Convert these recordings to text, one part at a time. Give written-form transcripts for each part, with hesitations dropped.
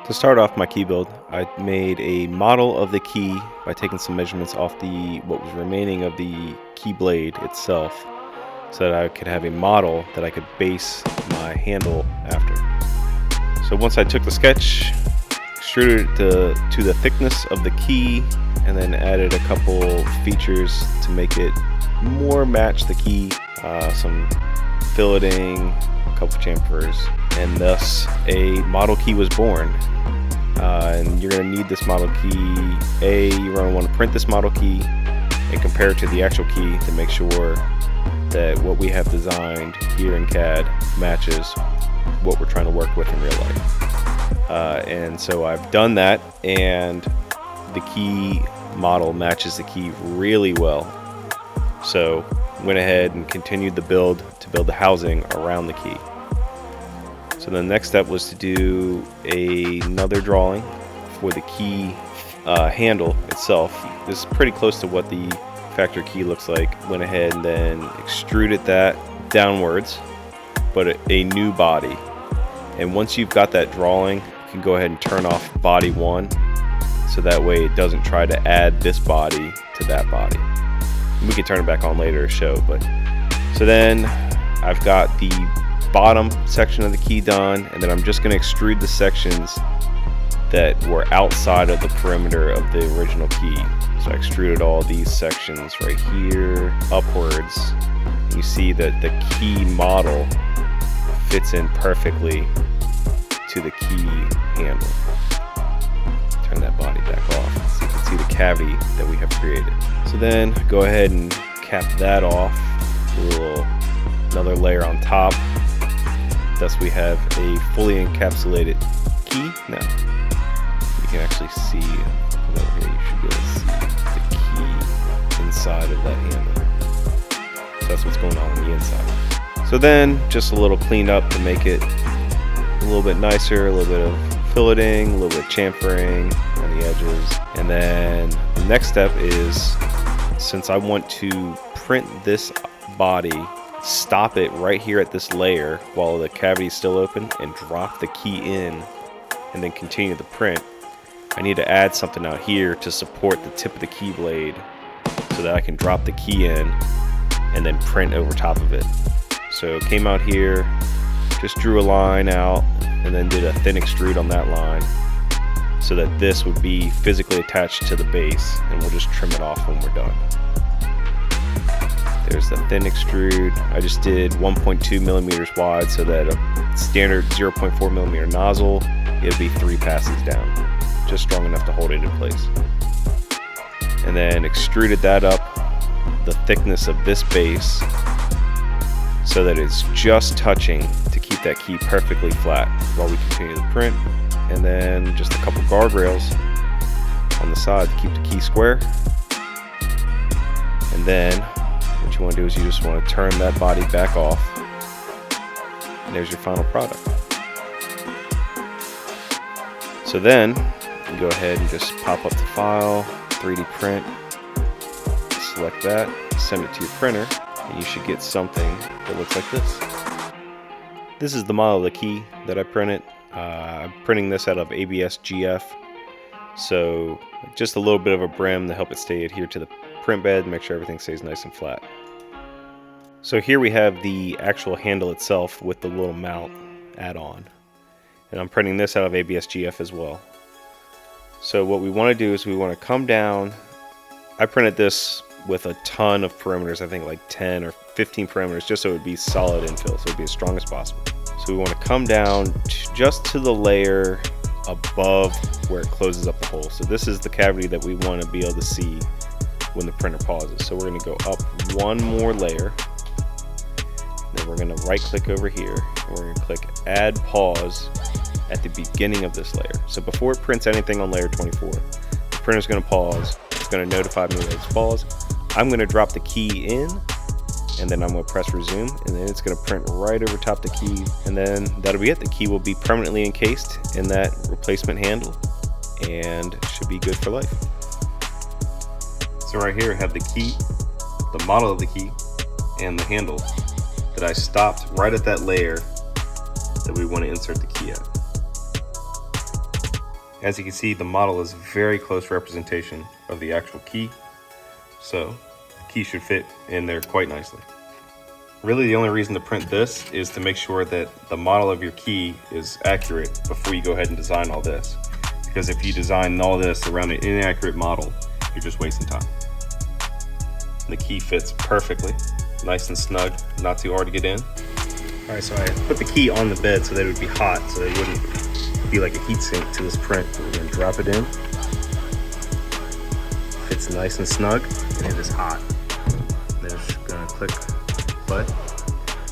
To start off my key build, I made a model of the key by taking some measurements off what was remaining of the key blade itself, so that I could have a model that I could base my handle after. So once I took the sketch, extruded it to the thickness of the key, and then added a couple features to make it more match the key, some filleting, a couple chamfers, and thus a model key was born. And you're going to need this model key. You're going to want to print this model key and compare it to the actual key to make sure that what we have designed here in CAD matches what we're trying to work with in real life. And so I've done that, and the key model matches the key really well. So went ahead and continued the build to build the housing around the key. So the next step was to do another drawing for the key handle itself. This is pretty close to what the factory key looks like. Went ahead and then extruded that downwards, but a new body. And once you've got that drawing, you can go ahead and turn off body 1, so that way it doesn't try to add this body to that body. We can turn it back on later to show, but so then I've got the bottom section of the key done, and then I'm just going to extrude the sections that were outside of the perimeter of the original key. So I extruded all these sections right here upwards, and you see that the key model fits in perfectly to the key handle. Turn that body back off so you can see the cavity that we have created. So then go ahead and cap that off, another layer on top. Thus we have a fully encapsulated key. Now you can actually see over here, you should be able to see the key inside of that handle. So that's what's going on the inside. So then just a little cleaned up to make it a little bit nicer, a little bit of filleting, a little bit of chamfering on the edges. And then the next step is, since I want to print this body, stop it right here at this layer while the cavity is still open and drop the key in and then continue the print. I need to add something out here to support the tip of the key blade so that I can drop the key in and then print over top of it. So came out here, just drew a line out, and then did a thin extrude on that line so that this would be physically attached to the base, and we'll just trim it off when we're done. There's the thin extrude. I just did 1.2 millimeters wide, so that a standard 0.4 millimeter nozzle, it'll be 3 passes down, just strong enough to hold it in place. And then extruded that up the thickness of this base so that it's just touching to keep that key perfectly flat while we continue the print. And then just a couple guardrails on the side to keep the key square. And then what you want to do is you just want to turn that body back off, and there's your final product. So then you go ahead and just pop up the file, 3D print, select that, send it to your printer, and you should get something that looks like this. This is the model of the key that I printed. I'm printing this out of ABS GF, so just a little bit of a brim to help it stay adhered to the print bed, make sure everything stays nice and flat. So here we have the actual handle itself with the little mount add-on, and I'm printing this out of ABS GF as well. So what we want to do is we want to come down. I printed this with a ton of perimeters, I think like 10 or 15 perimeters, just so it would be solid infill, so it would be as strong as possible. So we want to come down just to the layer above where it closes up the hole. So this is the cavity that we want to be able to see when the printer pauses. So we're going to go up one more layer, then we're going to right click over here, and we're going to click add pause at the beginning of this layer. So before it prints anything on layer 24, the printer's going to pause. It's going to notify me that it's paused. I'm going to drop the key in, and then I'm going to press resume, and then it's going to print right over top the key, and then that'll be it. The key will be permanently encased in that replacement handle and should be good for life. So right here I have the key, the model of the key, and the handle that I stopped right at that layer that we want to insert the key at. As you can see, the model is very close representation of the actual key, so the key should fit in there quite nicely. Really, the only reason to print this is to make sure that the model of your key is accurate before you go ahead and design all this. Because if you design all this around an inaccurate model, you're just wasting time. The key fits perfectly, nice and snug, not too hard to get in. All right, so I put the key on the bed so that it would be hot, so it wouldn't be like a heat sink to this print. We're gonna drop it in. Fits nice and snug, and it is hot. Then it's gonna click play,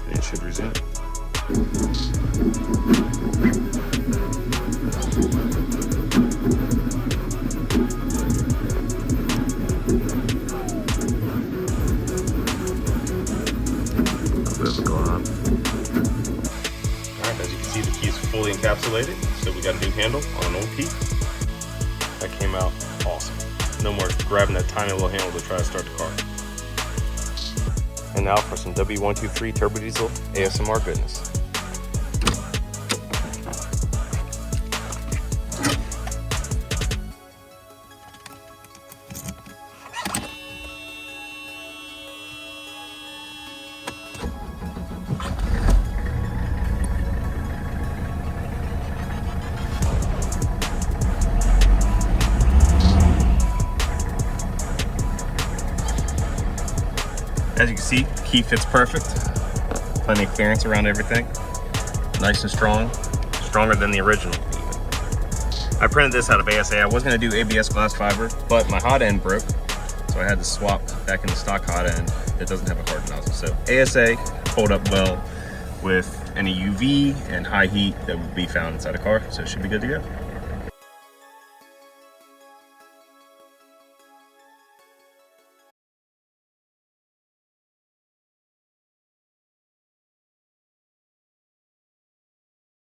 and it should resume. Alright, as you can see, the key is fully encapsulated, so we got a new handle on an old key. That came out awesome. No more grabbing that tiny little handle to try to start the car. And now for some W123 turbo diesel ASMR goodness. As you can see, the key fits perfect. Plenty of clearance around everything. Nice and strong, stronger than the original. I printed this out of ASA. I was going to do ABS glass fiber, but my hot end broke, so I had to swap back in the stock hot end that doesn't have a hard nozzle. So ASA hold up well with any UV and high heat that would be found inside a car, so it should be good to go.